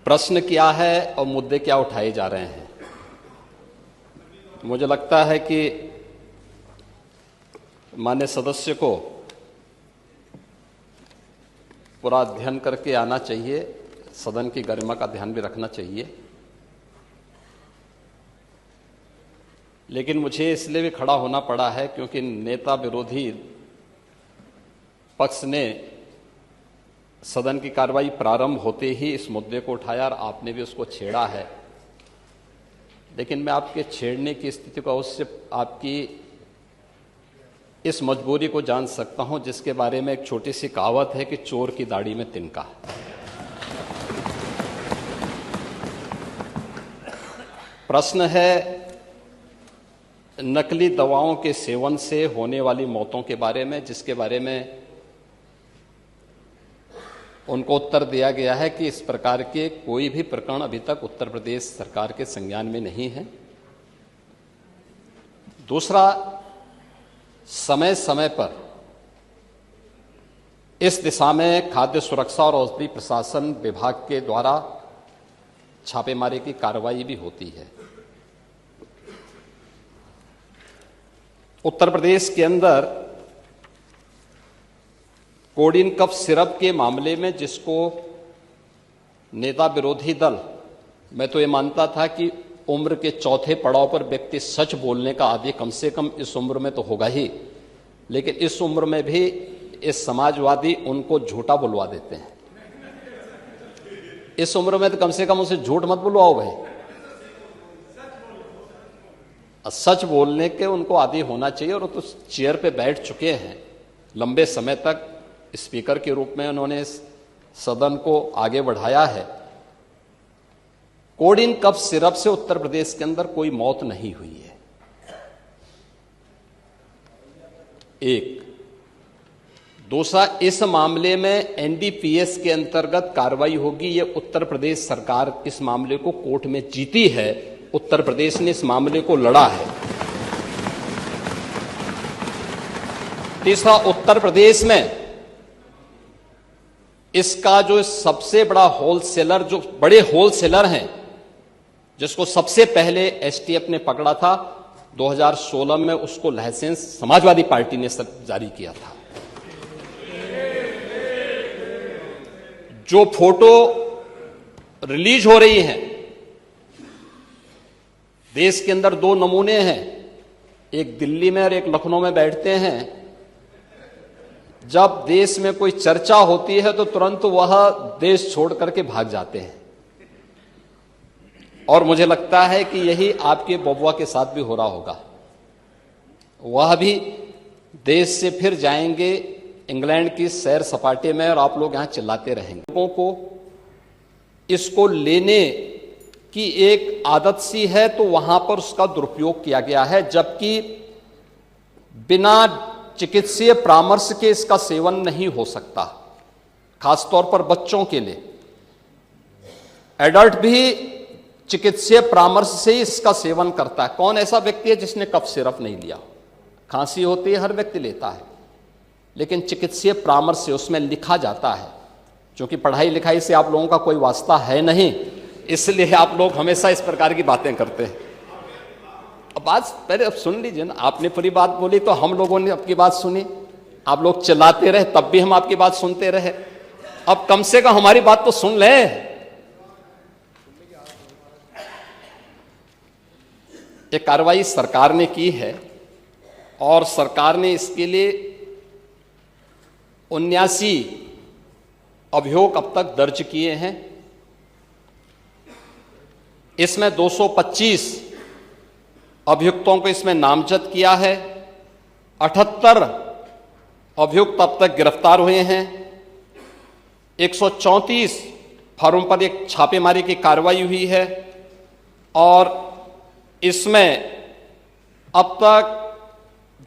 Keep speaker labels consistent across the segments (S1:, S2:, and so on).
S1: प्रश्न क्या है और मुद्दे क्या उठाए जा रहे हैं। मुझे लगता है कि माननीय सदस्य को पूरा अध्ययन करके आना चाहिए, सदन की गरिमा का ध्यान भी रखना चाहिए। लेकिन मुझे इसलिए भी खड़ा होना पड़ा है क्योंकि नेता विरोधी पक्ष ने सदन की कार्रवाई प्रारंभ होते ही इस मुद्दे को उठाया और आपने भी उसको छेड़ा है। लेकिन मैं आपके छेड़ने की स्थिति को अवश्य आपकी इस मजबूरी को जान सकता हूं, जिसके बारे में एक छोटी सी कहावत है कि चोर की दाढ़ी में तिनका। प्रश्न है नकली दवाओं के सेवन से होने वाली मौतों के बारे में, जिसके बारे में उनको उत्तर दिया गया है कि इस प्रकार के कोई भी प्रकरण अभी तक उत्तर प्रदेश सरकार के संज्ञान में नहीं है। दूसरा, समय समय पर इस दिशा में खाद्य सुरक्षा और औषधि प्रशासन विभाग के द्वारा छापेमारी की कार्रवाई भी होती है। उत्तर प्रदेश के अंदर कोडिन कफ सिरप के मामले में, जिसको नेता विरोधी दल, मैं तो ये मानता था कि उम्र के चौथे पड़ाव पर व्यक्ति सच बोलने का आदि कम से कम इस उम्र में तो होगा ही, लेकिन इस उम्र में भी इस समाजवादी उनको झूठा बुलवा देते हैं। इस उम्र में तो कम से कम उसे झूठ मत बुलवाओ भाई, सच बोलने के उनको आदी होना चाहिए। और वो तो चेयर पे बैठ चुके हैं लंबे समय तक, स्पीकर के रूप में उन्होंने सदन को आगे बढ़ाया है। कोडिन कफ सिरप से उत्तर प्रदेश के अंदर कोई मौत नहीं हुई है। एक। दूसरा, इस मामले में एनडीपीएस के अंतर्गत कार्रवाई होगी। ये उत्तर प्रदेश सरकार इस मामले को कोर्ट में जीती है, उत्तर प्रदेश ने इस मामले को लड़ा है। तीसरा, उत्तर प्रदेश में इसका जो सबसे बड़ा होलसेलर, जो बड़े होलसेलर हैं, जिसको सबसे पहले एसटीएफ ने पकड़ा था 2016 में, उसको लाइसेंस समाजवादी पार्टी ने जारी किया था। जो फोटो रिलीज हो रही हैं, देश के अंदर दो नमूने हैं, एक दिल्ली में और एक लखनऊ में बैठते हैं। जब देश में कोई चर्चा होती है तो तुरंत वह देश छोड़ करके भाग जाते हैं। और मुझे लगता है कि यही आपके बबुआ के साथ भी हो रहा होगा। वह भी देश से फिर जाएंगे इंग्लैंड की सैर सपाटे में और आप लोग यहां चिल्लाते रहेंगे। लोगों को इसको लेने की एक आदत सी है, तो वहां पर उसका दुरुपयोग किया गया है, जबकि बिना चिकित्सीय परामर्श के इसका सेवन नहीं हो सकता, खासतौर पर बच्चों के लिए। एडल्ट भी चिकित्सीय परामर्श से ही इसका सेवन करता है। कौन ऐसा व्यक्ति है जिसने कफ सिरप नहीं लिया? खांसी होती है, हर व्यक्ति लेता है, लेकिन चिकित्सीय परामर्श से उसमें लिखा जाता है। क्योंकि पढ़ाई लिखाई से आप लोगों का कोई वास्ता है नहीं, इसलिए आप लोग हमेशा इस प्रकार की बातें करते हैं। अब बात पहले अब सुन लीजिए ना, आपने पूरी बात बोली तो हम लोगों ने आपकी बात सुनी, आप लोग चिल्लाते रहे तब भी हम आपकी बात सुनते रहे। अब कम से कम हमारी बात तो सुन ले। ये कार्रवाई सरकार ने की है और सरकार ने इसके लिए 79 अभियोग अब तक दर्ज किए हैं। इसमें 225 अभियुक्तों को इसमें नामजद किया है। 78 अभियुक्त अब तक गिरफ्तार हुए हैं। 134 फर्म पर एक छापेमारी की कार्रवाई हुई है और इसमें अब तक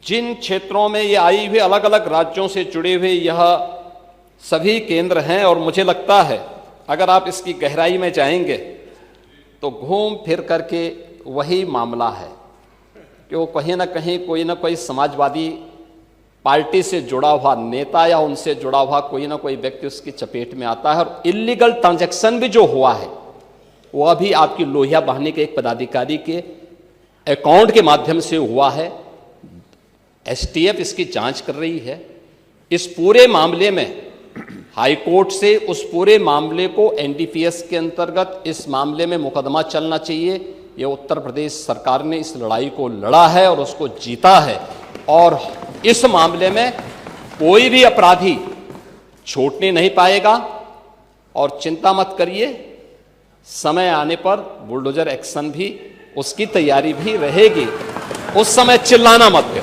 S1: जिन क्षेत्रों में ये आई हुई, अलग अलग राज्यों से जुड़े हुए यह सभी केंद्र हैं। और मुझे लगता है अगर आप इसकी गहराई में जाएंगे तो घूम फिर करके वही मामला है कि वो कहीं ना कहीं कोई ना कोई समाजवादी पार्टी से जुड़ा हुआ नेता या उनसे जुड़ा हुआ कोई ना कोई व्यक्ति उसकी चपेट में आता है। और इलीगल ट्रांजैक्शन भी जो हुआ है वो अभी आपकी लोहिया बहाने के एक पदाधिकारी के अकाउंट के माध्यम से हुआ है। एसटीएफ इसकी जांच कर रही है। इस पूरे मामले में हाईकोर्ट से उस पूरे मामले को एनडीपीएस के अंतर्गत इस मामले में मुकदमा चलना चाहिए। ये उत्तर प्रदेश सरकार ने इस लड़ाई को लड़ा है और उसको जीता है, और इस मामले में कोई भी अपराधी छूटने नहीं पाएगा। और चिंता मत करिए, समय आने पर बुलडोजर एक्शन भी, उसकी तैयारी भी रहेगी। उस समय चिल्लाना मत।